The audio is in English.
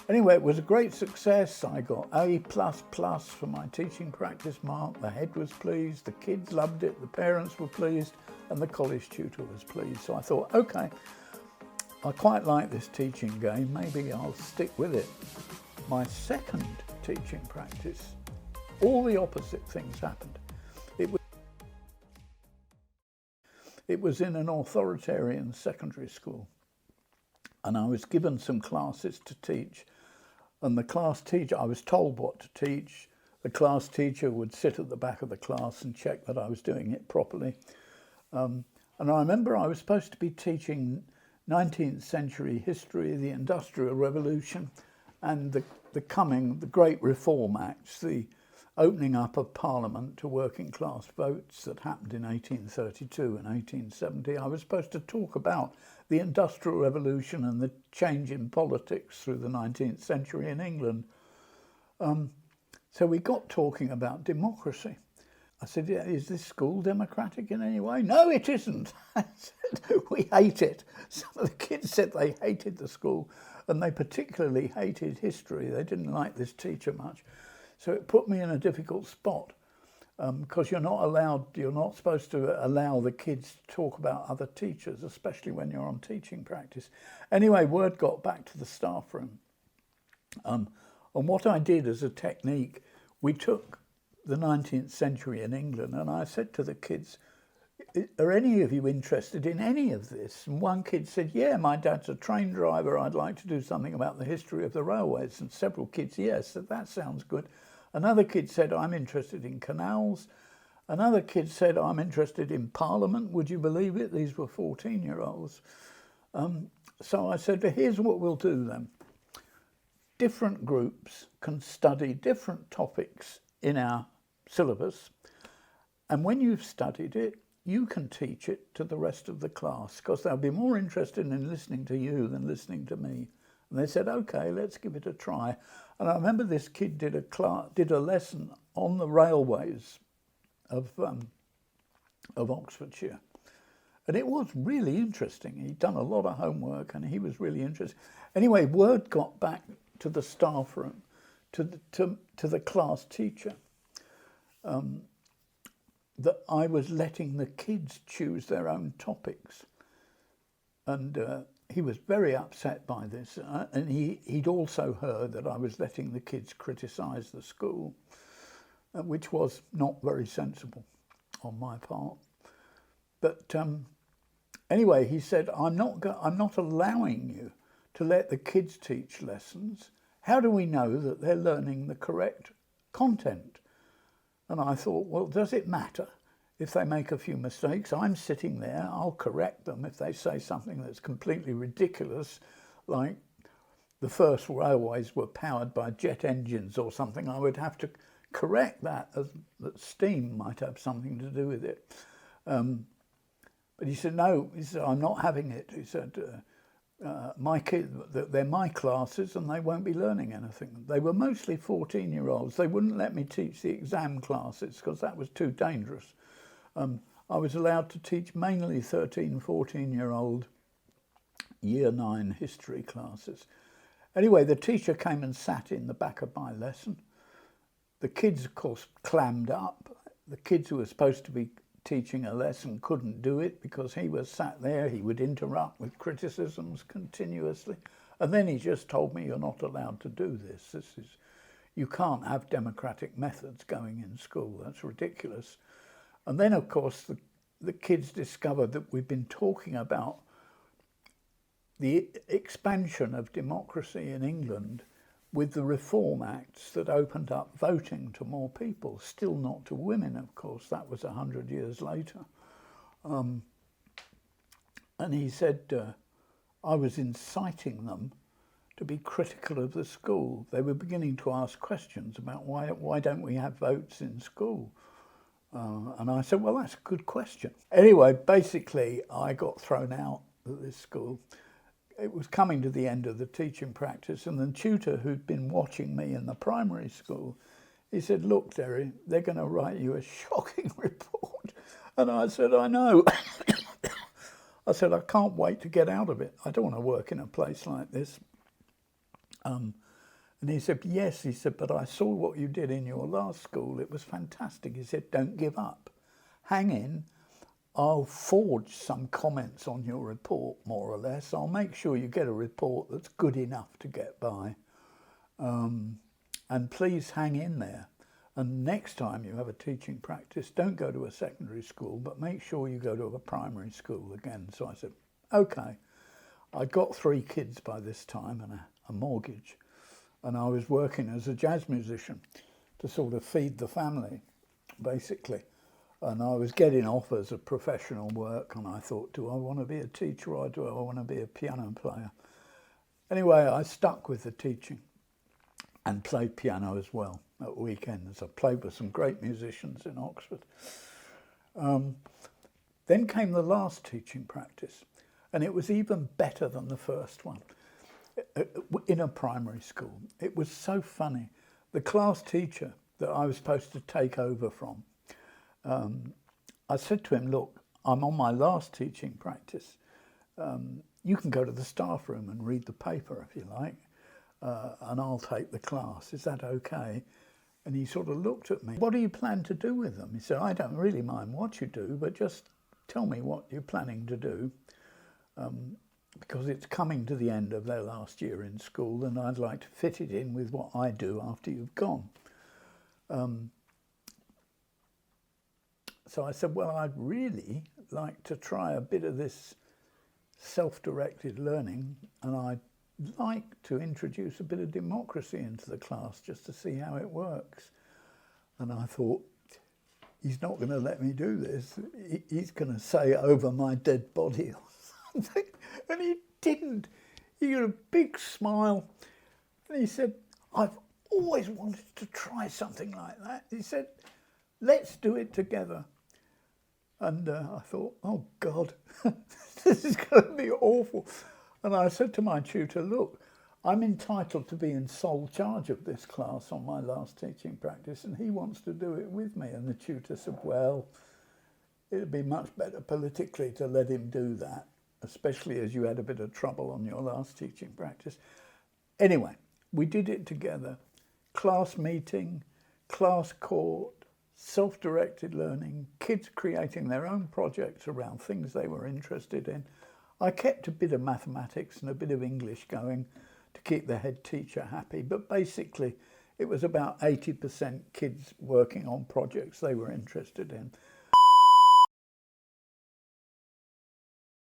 Anyway, it was a great success. I got A++ for my teaching practice mark. The head was pleased, the kids loved it, the parents were pleased, and the college tutor was pleased. So I thought, okay, I quite like this teaching game, maybe I'll stick with it. My second teaching practice, all the opposite things happened. It was in an authoritarian secondary school, and I was given some classes to teach. And the class teacher, I was told what to teach. The class teacher would sit at the back of the class and check that I was doing it properly. And I remember I was supposed to be teaching 19th century history, the Industrial Revolution, and the Great Reform Acts, the opening up of Parliament to working class votes that happened in 1832 and 1870. I was supposed to talk about the Industrial Revolution and the change in politics through the 19th century in England. So we got talking about democracy. I said, yeah, is this school democratic in any way? No, it isn't. I said, we hate it. Some of the kids said they hated the school, and they particularly hated history. They didn't like this teacher much. So it put me in a difficult spot, because you're not supposed to allow the kids to talk about other teachers, especially when you're on teaching practice. Anyway, word got back to the staff room. And what I did as a technique, we took the 19th century in England, and I said to the kids, are any of you interested in any of this? And one kid said, yeah, my dad's a train driver, I'd like to do something about the history of the railways. And several kids, yes, said, that sounds good. Another kid said, I'm interested in canals. Another kid said, I'm interested in Parliament. Would you believe it? These were 14-year-olds. So I said, here's what we'll do then. Different groups can study different topics in our syllabus. And when you've studied it, you can teach it to the rest of the class, because they'll be more interested in listening to you than listening to me. And they said, okay, let's give it a try. And I remember this kid did a lesson on the railways of Oxfordshire. And it was really interesting. He'd done a lot of homework and he was really interested. Anyway, word got back to the staff room, to the class teacher, that I was letting the kids choose their own topics. And he was very upset by this, and he'd also heard that I was letting the kids criticise the school, which was not very sensible on my part. But anyway, he said, I'm not allowing you to let the kids teach lessons. How do we know that they're learning the correct content? And I thought, well, does it matter? If they make a few mistakes, I'm sitting there, I'll correct them. If they say something that's completely ridiculous, like the first railways were powered by jet engines or something, I would have to correct that, as that steam might have something to do with it. But he said, no, he said, I'm not having it. He said, my kids, they're my classes and they won't be learning anything. They were mostly 14-year-olds. They wouldn't let me teach the exam classes because that was too dangerous. I was allowed to teach mainly 13, 14-year-old Year 9 history classes. Anyway, the teacher came and sat in the back of my lesson. The kids, of course, clammed up. The kids who were supposed to be teaching a lesson couldn't do it because he was sat there. He would interrupt with criticisms continuously. And then he just told me, you're not allowed to do this. You can't have democratic methods going in school. That's ridiculous. And then, of course, the kids discovered that we've been talking about the expansion of democracy in England with the Reform Acts that opened up voting to more people, still not to women, of course. That was 100 years later. And he said, I was inciting them to be critical of the school. They were beginning to ask questions about why don't we have votes in school? And I said, well, that's a good question. Anyway, basically, I got thrown out of this school. It was coming to the end of the teaching practice, and the tutor who'd been watching me in the primary school, he said, look, Derry, they're going to write you a shocking report. And I said, I know. I said, I can't wait to get out of it. I don't want to work in a place like this. And he said, yes, he said, but I saw what you did in your last school. It was fantastic. He said, don't give up. Hang in. I'll forge some comments on your report, more or less. I'll make sure you get a report that's good enough to get by. And please hang in there. And next time you have a teaching practice, don't go to a secondary school, but make sure you go to a primary school again. So I said, okay. I'd got 3 kids by this time and a mortgage. And I was working as a jazz musician to sort of feed the family, basically. And I was getting offers of professional work, and I thought, do I want to be a teacher or do I want to be a piano player? Anyway, I stuck with the teaching and played piano as well at weekends. I played with some great musicians in Oxford. Then came the last teaching practice, and it was even better than the first one. In a primary school. It was so funny. The class teacher that I was supposed to take over from, I said to him, look, I'm on my last teaching practice. You can go to the staff room and read the paper if you like, and I'll take the class. Is that okay? And he sort of looked at me. What do you plan to do with them? He said, I don't really mind what you do, but just tell me what you're planning to do. Because it's coming to the end of their last year in school, and I'd like to fit it in with what I do after you've gone. So I said, well, I'd really like to try a bit of this self-directed learning, and I'd like to introduce a bit of democracy into the class just to see how it works. And I thought, he's not going to let me do this. He's going to say over my dead body or something. And he didn't. He got a big smile. And he said, I've always wanted to try something like that. He said, let's do it together. And I thought, oh God, this is going to be awful. And I said to my tutor, look, I'm entitled to be in sole charge of this class on my last teaching practice, and he wants to do it with me. And the tutor said, well, it'd be much better politically to let him do that, especially as you had a bit of trouble on your last teaching practice. Anyway, we did it together. Class meeting, class court, self-directed learning, kids creating their own projects around things they were interested in. I kept a bit of mathematics and a bit of English going to keep the head teacher happy, but basically it was about 80% kids working on projects they were interested in.